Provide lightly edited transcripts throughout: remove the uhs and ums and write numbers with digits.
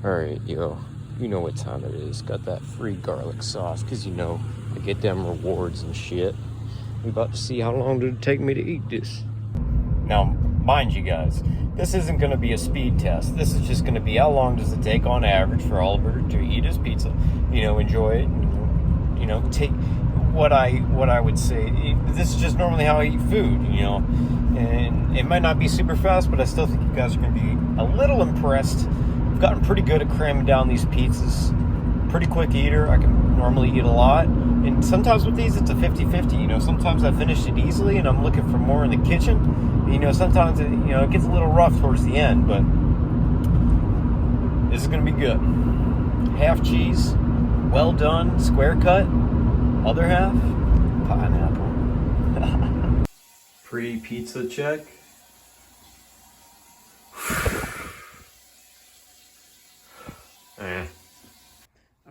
Alright, yo. You know what time it is. Got that free garlic sauce, because you know, I get them rewards and shit. We about to see how long did it take me to eat this. Now, mind you guys, this isn't going to be a speed test. This is just going to be how long does it take on average for Oliver to eat his pizza. You know, enjoy it. You know, take what I would say. This is just normally how I eat food, you know. And it might not be super fast, but I still think you guys are going to be a little impressed. I've gotten pretty good at cramming down these pizzas. Pretty quick eater. I can normally eat a lot. And sometimes with these, it's a 50-50. You know, sometimes I finish it easily and I'm looking for more in the kitchen. You know, sometimes it gets a little rough towards the end, but this is going to be good. Half cheese, well done, square cut. Other half, pineapple. Pre-pizza check.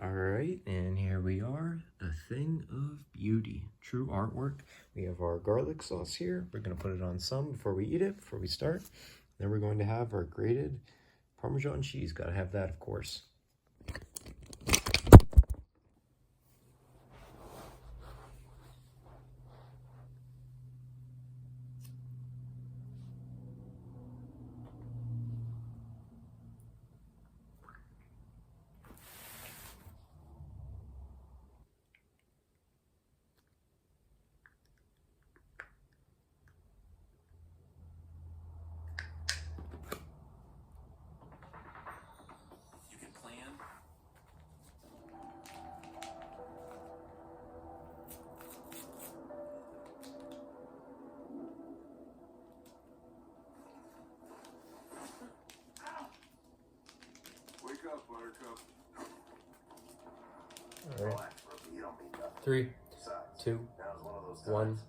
Alright, and here we are, a thing of beauty. True artwork. We have our garlic sauce here. We're going to put it on some before we eat it, before we start. Then we're going to have our grated Parmesan cheese. Got to have that, of course. All right. 3, 2, 1.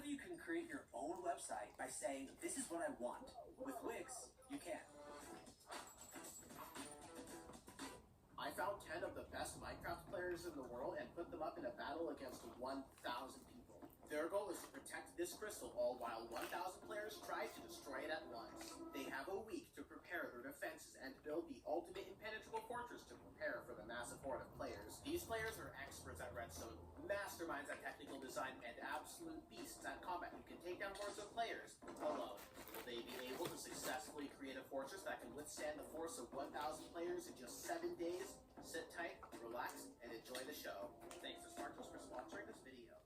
You can create your own website by saying, this is what I want. With Wix, you can. I found 10 of the best Minecraft players in the world and put them up in a battle against 1,000 people. Their goal is to protect this crystal, all while 1,000 players try to destroy it at once. They have a week to prepare their defenses and build the ultimate impenetrable fortress to prepare for the massive horde of players. These players are experts at redstone, masterminds at technical design, and absolute beasts at combat who can take down hordes of players alone. Will they be able to successfully create a fortress that can withstand the force of 1,000 players in just 7 days? Sit tight, relax, and enjoy the show. Thanks to SmartToast for sponsoring this video.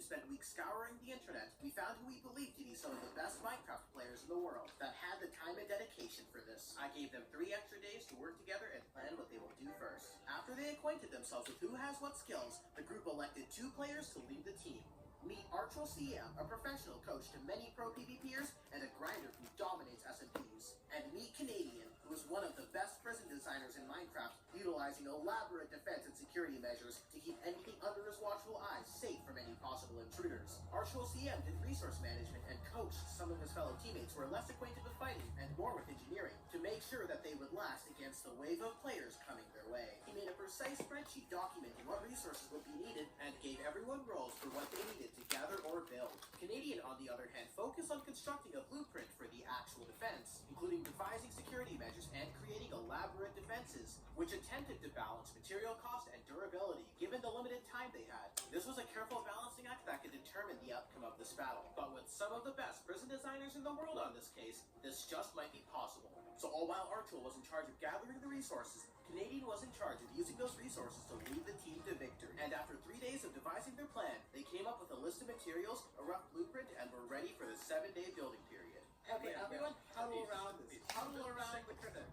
spent weeks scouring the internet, we found who we believed to be some of the best Minecraft players in the world that had the time and dedication for this. I gave them 3 extra days to work together and plan what they will do first. After they acquainted themselves with who has what skills, the group elected 2 players to lead the team. Meet Archel CM, a professional coach to many pro PvPers and a grinder who dominates SMPs. And meet Canadian, who is one of the best prison designers in Minecraft, utilizing elaborate defense and security measures to keep anything under his watchful eyes safe from any possible intruders. Archel CM did resource management and coached some of his fellow teammates who are less acquainted with fighting and more with engineering to make sure that they would last against the wave of players coming their way. He made a precise spreadsheet documenting what resources would be needed and gave everyone roles for what they needed to gather or build. Canadian, on the other hand, focused on constructing a blueprint for the actual defense, including devising security measures and creating elaborate defenses, which attempted to balance material cost and durability given the limited time they had. This was a careful balancing act that could determine the outcome of this battle. But with some of the best prison designers in the world on this case, this just might be possible. So all while Archel was in charge of gathering the resources, Canadian was in charge of using those resources to lead the team to victory. And after 3 days of devising their plan, they came up with a list of materials, a rough blueprint, and were ready for the 7-day building period. Okay, everyone huddle around this. Huddle around the critter.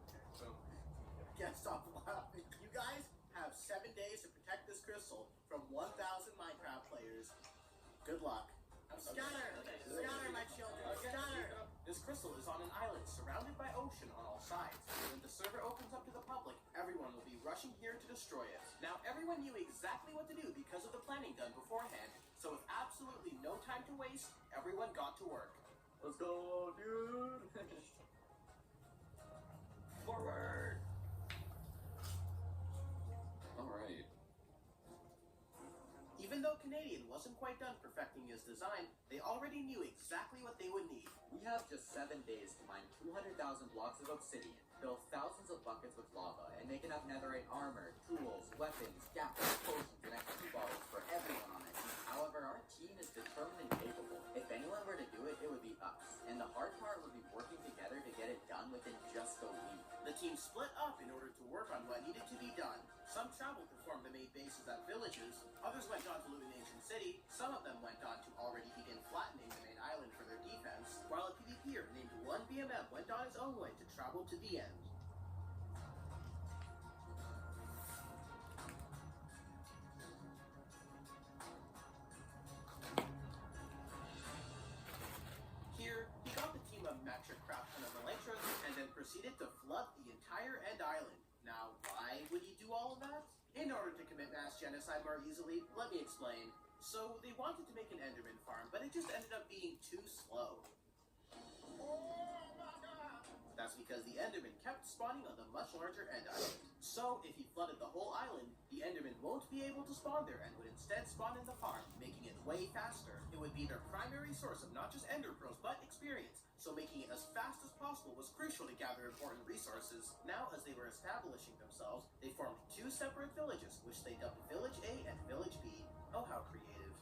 Can't stop laughing. You guys have 7 days to protect this crystal from 1,000 Minecraft players. Good luck. Scanner! Scanner, my children! Scanner! This crystal is on an island surrounded by ocean on all sides. When the server opens up to the public, everyone will be rushing here to destroy it. Now, everyone knew exactly what to do because of the planning done beforehand, so with absolutely no time to waste, everyone got to work. Let's go, dude! Forward! Alright. Even though Canadian wasn't quite done perfecting his design, they already knew exactly what they would need. We have just 7 days to mine 200,000 blocks of obsidian, fill thousands of buckets with lava, and make enough netherite armor, tools, weapons, gaffers, potions, and XP bottles for everyone on it. However, our team is determined and capable. If anyone were to do it, it would be us. And the hard part would be working together to get it done within just a week. The team split up in order to work on what needed to be done. Some traveled to form the main bases at villages, others went on to loot an ancient city, some of them went on to already begin flattening the main island for their defense, while a PvPer named 1BMM went on his own way to travel to the end. Here, he got the team of metric craft ton of elytras and then proceeded to flood the entire end island. Now, why would he do all of that? In order to commit mass genocide more easily, let me explain. So, they wanted to make an Enderman farm, but it just ended up being too slow. That's because the Enderman kept spawning on the much larger end island. So, if he flooded the whole island, the Enderman won't be able to spawn there and would instead spawn in the farm, making it way faster. It would be their primary source of not just Ender Pearls, but experience. So making it as fast as possible was crucial to gather important resources. Now, as they were establishing themselves, they formed 2 separate villages, which they dubbed Village A and Village B. Oh, how creative.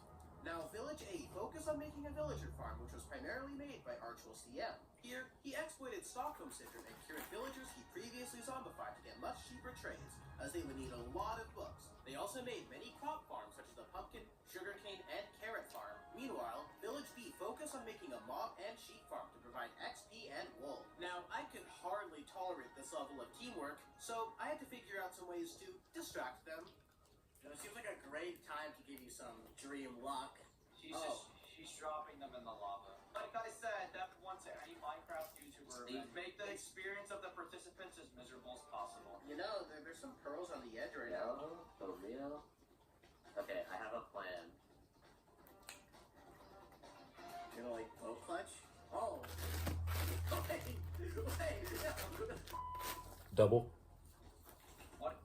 Now, Village A focused on making a villager farm, which was primarily made by Archel CM. Here, he exploited Stockholm Syndrome and cured villagers he previously zombified to get much cheaper trades, as they would need a lot of books. They also made many crop farms, such as the pumpkin, sugarcane, and carrot farm. Meanwhile, Village B focused on making a mob and sheep farm to provide XP and wool. Now, I could hardly tolerate this level of teamwork, so I had to figure out some ways to distract them. It seems like a great time to give you some dream luck. She's dropping them in the lava. Like I said, that once any Minecraft YouTuber would make the experience of the participants as miserable as possible. You know, there's some pearls on the edge right now. No, for real? Okay, I have a plan. You're gonna like bow clutch? Oh. Wait. Double. What?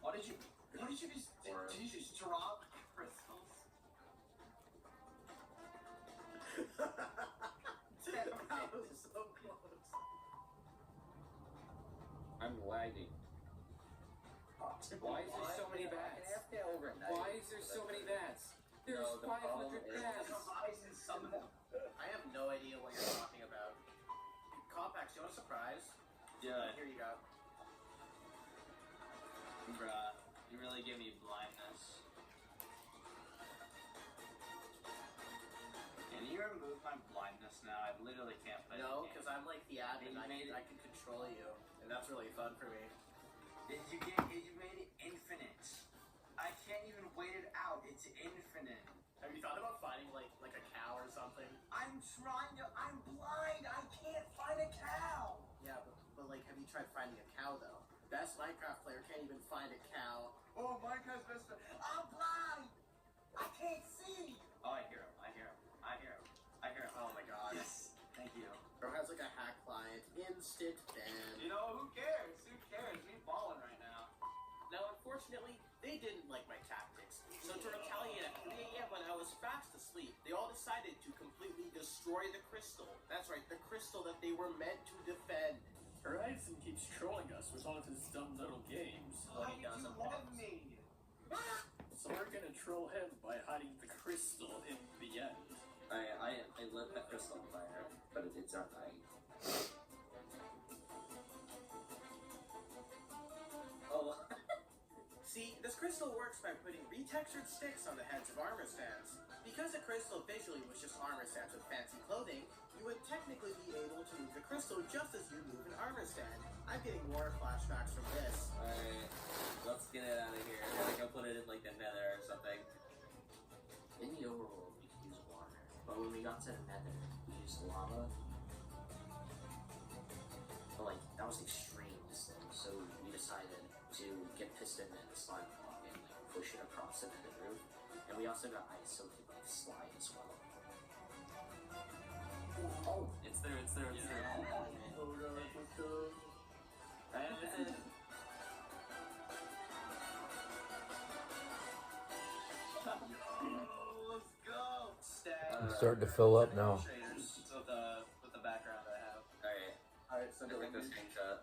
What did you just, did you just drop crystals? That was so close. I'm lagging. Why is there so many bats? Why is there so many bats? There's 500 bats. I have no idea what you're talking about. Compax, you want a surprise? Good. Here you go. Bruh, you really give me blindness. Can you remove my blindness now? I literally can't play No, the game. because I'm like the admin. You made it- I can control you, and that's really fun for me. You made it infinite. I can't even wait it out. It's infinite. Have you thought about finding like a cow or something? I'm trying to. I'm blind. I can't find a cow. Yeah, but like, have you tried finding a cow though? Best Minecraft player can't even find a cow. Oh, Minecraft's best friend. I'm blind. I can't see. Oh, I hear him. I hear him. I hear him. I hear him. Oh my god. Yes. Thank you. Bro has like a hack client, instant ban. You know, who cares? Who cares? Me balling right now. Now, unfortunately, they didn't like my tactics. So to retaliate at 3 a.m. when I was fast asleep, they all decided to completely destroy the crystal. That's right, the crystal that they were meant to defend. Horizon keeps trolling us with all of his dumb little games. Why did you love me? So we're gonna troll him by hiding the crystal in the end. I lit that crystal on fire, but it did start dying. Oh. See, this crystal works by putting retextured sticks on the heads of armor stands. Because the crystal visually was just armor stands with fancy clothing, you would technically be able to move the crystal just as you move an armor stand. I'm getting war flashbacks from this. Alright, let's get it out of here. I gotta go put it in like the nether or something. In the overworld, we could use water, but when we got to the nether, we used lava. But like, that was extreme distance, so we decided to get piston and slime block and like push it across into the roof. And we also got ice so it could like slide as well. Oh, it's there, it's there, it's there. Oh no, let's go. And it's in. Let's go. Stag. It's starting to fill up now. Shaders with the background I have. Alright, Alright, so I like this screenshot.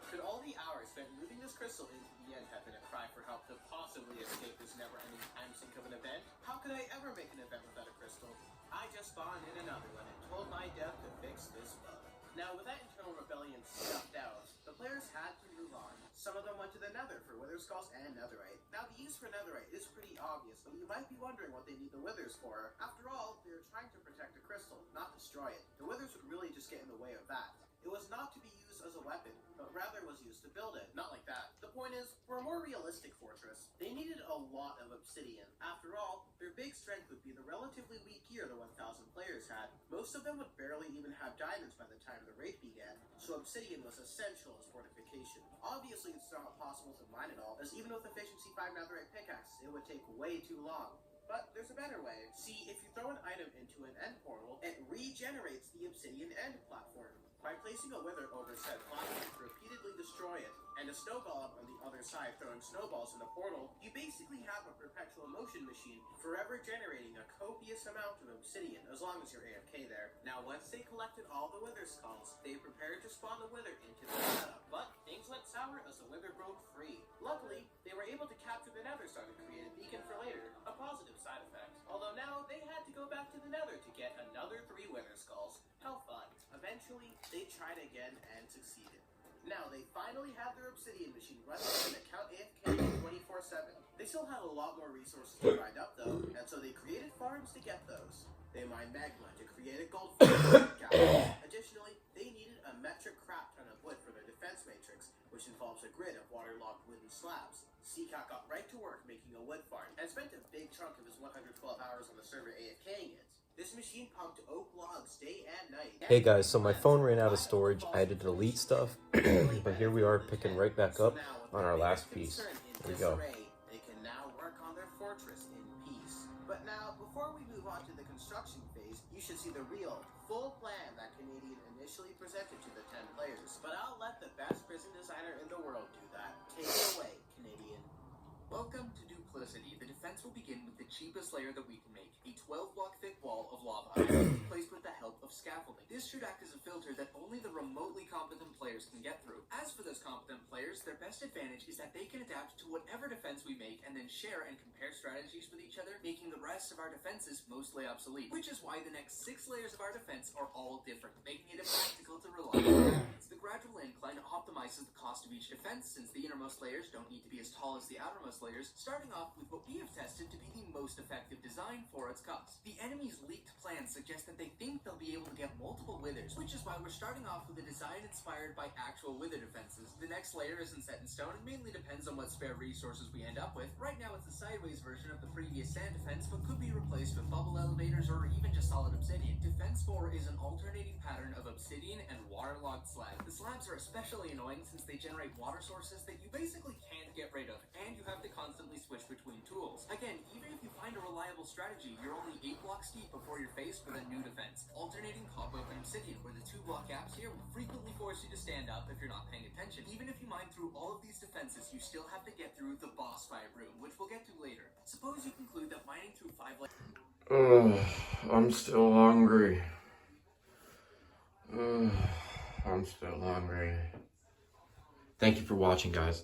could all the hours spent moving this crystal into the end have been a cry for help to possibly escape this never-ending time sink of an event? How could I ever make an event without a crystal? I just spawned in another one and told my dev to fix this bug. Now, with that internal rebellion snuffed out, the players had to move on. Some of them went to the nether for wither skulls and netherite. Now, the use for netherite is pretty obvious, but you might be wondering what they need the withers for. After all, they're trying to protect the crystal, not destroy it. The withers would really just get in the way of that. It was not to be used as a weapon, but rather was used to build it. Not like that. The point is, for a more realistic fortress, they needed a lot of obsidian. After all, their big strength would be the relatively weak gear the 1,000 players had. Most of them would barely even have diamonds by the time the raid began, so obsidian was essential as fortification. Obviously, it's not possible to mine it all, as even with efficiency 5 netherite pickaxes, it would take way too long. But there's a better way. See, if you throw an item into an end portal, it regenerates the obsidian end platform. By placing a wither over said platform to repeatedly destroy it, and a snow golem on the other side throwing snowballs in the portal, you basically have a perpetual motion machine forever generating a copious amount of obsidian as long as you're AFK there. Now, once they collected all the wither skulls, they prepared to spawn the wither into the setup. But things went sour as the wither broke free. Luckily, they were able to capture the nether star to create a beacon for later, a positive side effect. Although now they had to go back to the nether to get another 3 wither skulls. How fun. Eventually, they tried again and succeeded. Now, they finally have their obsidian machine running and account AFK 24/7. They still had a lot more resources to grind up though, and so they created farms to get those. They mined magma to create a gold farm. Additionally, they needed a metric crap ton of wood for their defense matrix, which involves a grid of waterlogged wooden slabs. Seacat got right to work making a wood farm, and spent a big chunk of his 112 hours on the server AFKing it. This machine pumped oak logs day and night. Hey guys, so my phone ran out of storage. I had to delete stuff, but here we are picking right back up on our last piece. Here we go. They can now work on their fortress in peace. But now, before we move on to the construction phase, you should see the real, full plan that Canadian initially presented to the 10 players. But I'll let the best prison designer in the world do that. Take it away, Canadian. Welcome to Duplicity. The defense will begin with the cheapest layer that we can make, a 12-block thick wall of lava, placed with the help of scaffolding. This should act as a filter that only the remotely competent players can get through. As for those competent players, their best advantage is that they can adapt to whatever defense we make and then share and compare strategies with each other, making the rest of our defenses mostly obsolete. Which is why the next 6 layers of our defense are all different, making it impractical to rely on defense. The gradual incline optimizes the cost of each defense, since the innermost layers don't need to be as tall as the outermost layers, starting off with what we have tested to be the most effective design for its cost. The enemy's leaked plans suggest that they think they'll be able to get multiple withers, which is why we're starting off with a design inspired by actual wither defenses. The next layer isn't set in stone and mainly depends on what spare resources we end up with. Right now it's a sideways version of the previous sand defense, but could be replaced with bubble elevators or even just solid obsidian. Defense 4 is an alternating pattern of obsidian and waterlogged slabs. The slabs are especially annoying since they generate water sources that you basically can't get rid of, and you have to constantly switch between tools. Again, even if you find a reliable strategy, you're only 8 blocks deep before you're faced with a new defense. Alternating cobweb and obsidian, where the 2-block gaps here will frequently force you to stand up if you're not paying attention. Even if you mine through all of these defenses, you still have to get through the boss fight room, which we'll get to later. Suppose you conclude that mining through 5 layers... I'm still hungry. I'm still hungry. Thank you for watching, guys.